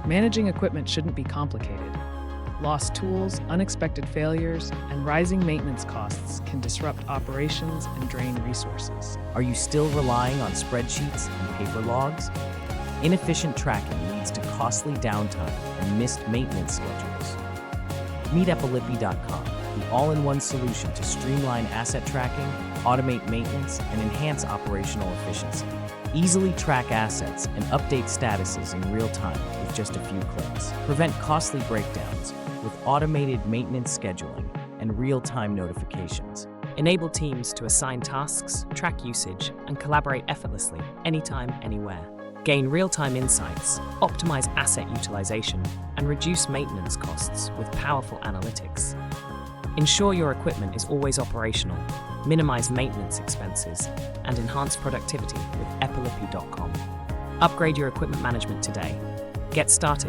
Managing equipment shouldn't be complicated. Lost tools, unexpected failures, and rising maintenance costs can disrupt operations and drain resources. Are you still relying on spreadsheets and paper logs? Inefficient tracking leads to costly downtime and missed maintenance schedules. Meet Epilipi.com, the all-in-one solution to streamline asset tracking, automate maintenance, and enhance operational efficiency. Easily track assets and update statuses in real time with just a few clicks. Prevent costly breakdowns with automated maintenance scheduling and real-time notifications. Enable teams to assign tasks, track usage, and collaborate effortlessly anytime, anywhere. Gain real-time insights, optimize asset utilization, and reduce maintenance costs with powerful analytics. Ensure your equipment is always operational, minimize maintenance expenses, and enhance productivity with Epilipi.com. Upgrade your equipment management today. Get started